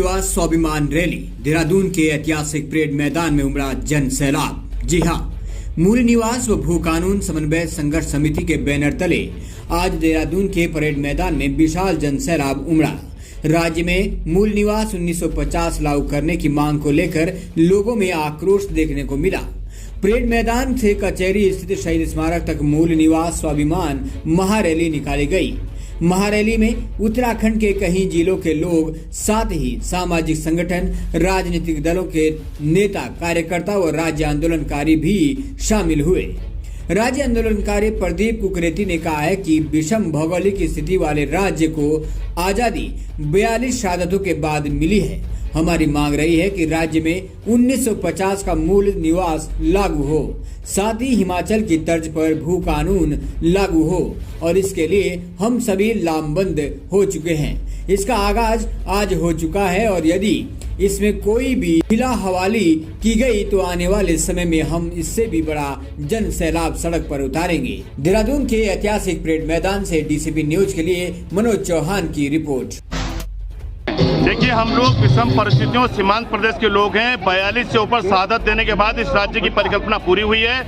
निवास स्वाभिमान रैली। देहरादून के ऐतिहासिक परेड मैदान में उमड़ा जन सैलाब। जी हां, मूल निवास व भू कानून समन्वय संघर्ष समिति के बैनर तले आज देहरादून के परेड मैदान में विशाल जन सैलाब उमड़ा। राज्य में मूल निवास 1950 लागू करने की मांग को लेकर लोगों में आक्रोश देखने को मिला। परेड मैदान से कचहरी स्थित शहीद स्मारक तक मूल निवास स्वाभिमान महारैली निकाली गई। महारैली में उत्तराखंड के कई जिलों के लोग, साथ ही सामाजिक संगठन, राजनीतिक दलों के नेता, कार्यकर्ता व राज्य आंदोलनकारी भी शामिल हुए। राज्य आंदोलनकारी प्रदीप कुकरेती ने कहा है कि विषम भौगोलिक स्थिति वाले राज्य को आजादी 42 शहादतों के बाद मिली है। हमारी मांग रही है कि राज्य में 1950 का मूल निवास लागू हो, साथ ही हिमाचल की तर्ज पर भू कानून लागू हो और इसके लिए हम सभी लामबंद हो चुके हैं। इसका आगाज आज हो चुका है और यदि इसमें कोई भी ढीला हवाली की गई तो आने वाले समय में हम इससे भी बड़ा जन सैलाब सड़क पर उतारेंगे। देहरादून के ऐतिहासिक परेड मैदान से डीसीपी न्यूज के लिए मनोज चौहान की रिपोर्ट। देखिए, हम लोग विषम परिस्थितियों सीमांत प्रदेश के लोग हैं। 42 से ऊपर शहादत देने के बाद इस राज्य की परिकल्पना पूरी हुई है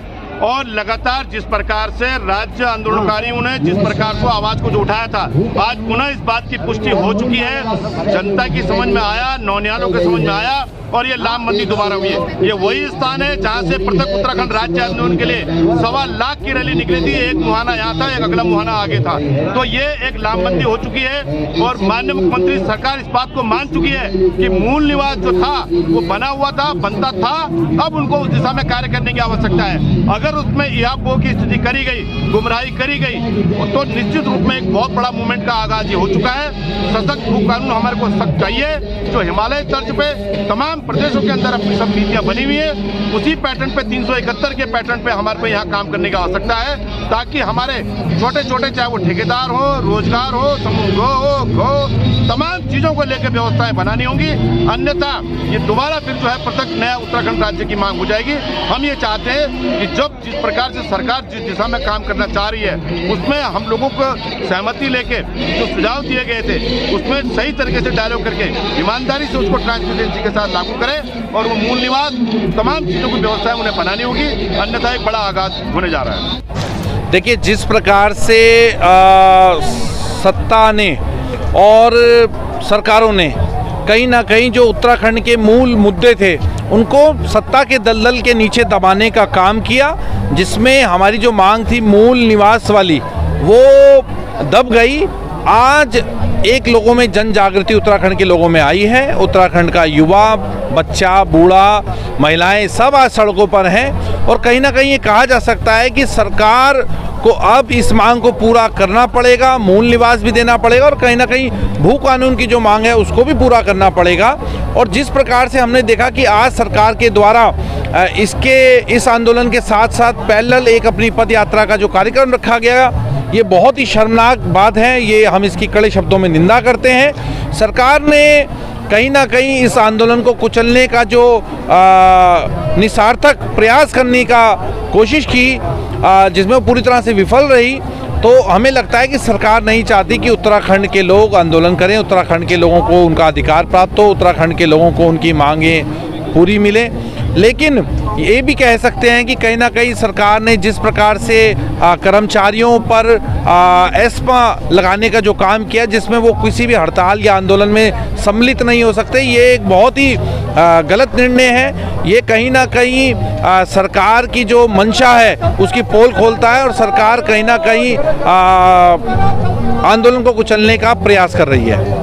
और लगातार जिस प्रकार से राज्य आंदोलनकारियों ने जिस प्रकार को आवाज को जो उठाया था, आज पुनः इस बात की पुष्टि हो चुकी है। जनता की समझ में आया, नौनियालों के समझ में आया और ये लामबंदी दोबारा हुई है। ये वही स्थान है जहां से पृथक उत्तराखंड राज्य आंदोलन के लिए 1.25 लाख की रैली निकली थी। एक मुहाना यहाँ था, एक अगला मुहाना आगे था। तो ये एक लामबंदी हो चुकी है और माननीय मुख्यमंत्री सरकार इस बात को मान चुकी है कि मूल निवास जो था वो बना हुआ था, बनता था। अब उनको उस दिशा में कार्य करने की आवश्यकता है। अगर उसमें इहापोह की स्थिति करी गई, गुमराही करी गई, तो निश्चित रूप में एक बहुत बड़ा मूवमेंट का आगाज हो चुका है। सशक्त भू कानून हमारे को सख्त चाहिए, जो हिमालय तर्ज पे तमाम प्रदेशों के अंदर अपनी सब नीतियां बनी हुई है। उसी पैटर्न पे 371 के पैटर्न पे हमारे को यहाँ काम करने की आवश्यकता है, ताकि हमारे छोटे छोटे, चाहे वो ठेकेदार हो, रोजगार हो, समूह हो, तमाम चीजों को लेकर व्यवस्थाएं बनानी होंगी। अन्यथा ये दोबारा फिर जो है पृथक नया उत्तराखंड राज्य की मांग हो जाएगी। हम ये चाहते हैं कि जब जिस प्रकार से सरकार जिस दिशा में काम करना चाह रही है, उसमें हम लोगों को सहमति लेके जो सुझाव दिए गए थे उसमें सही तरीके से डायलॉग करके ईमानदारी से उसको ट्रांसपेरेंसी के साथ लागू करें और वो मूल निवास तमाम चीजों की व्यवस्थाएं उन्हें बनानी होगी, अन्यथा एक बड़ा आगाज होने जा रहा है। देखिए, जिस प्रकार से सत्ता ने और सरकारों ने कहीं ना कहीं जो उत्तराखंड के मूल मुद्दे थे उनको सत्ता के दलदल के नीचे दबाने का काम किया, जिसमें हमारी जो मांग थी मूल निवास वाली वो दब गई। आज एक लोगों में जन जागृति उत्तराखंड के लोगों में आई है। उत्तराखंड का युवा, बच्चा, बूढ़ा, महिलाएं सब आज सड़कों पर हैं और कहीं ना कहीं ये कहा जा सकता है कि सरकार को अब इस मांग को पूरा करना पड़ेगा, मूल निवास भी देना पड़ेगा और कहीं ना कहीं भू कानून की जो मांग है उसको भी पूरा करना पड़ेगा। और जिस प्रकार से हमने देखा कि आज सरकार के द्वारा इस आंदोलन के साथ साथ पैरेलल एक अपनी पद यात्रा का जो कार्यक्रम रखा गया, ये बहुत ही शर्मनाक बात है। ये हम इसकी कड़े शब्दों में निंदा करते हैं। सरकार ने कहीं ना कहीं इस आंदोलन को कुचलने का जो निसार्थक प्रयास करने का कोशिश की, जिसमें वो पूरी तरह से विफल रही। तो हमें लगता है कि सरकार नहीं चाहती कि उत्तराखंड के लोग आंदोलन करें, उत्तराखंड के लोगों को उनका अधिकार प्राप्त हो, उत्तराखंड के लोगों को उनकी मांगें पूरी मिले। लेकिन ये भी कह सकते हैं कि कहीं ना कहीं सरकार ने जिस प्रकार से कर्मचारियों पर एस्मा लगाने का जो काम किया, जिसमें वो किसी भी हड़ताल या आंदोलन में सम्मिलित नहीं हो सकते, ये एक बहुत ही गलत निर्णय है। ये कहीं ना कहीं सरकार की जो मंशा है उसकी पोल खोलता है और सरकार कहीं ना कहीं आंदोलन को कुचलने का प्रयास कर रही है।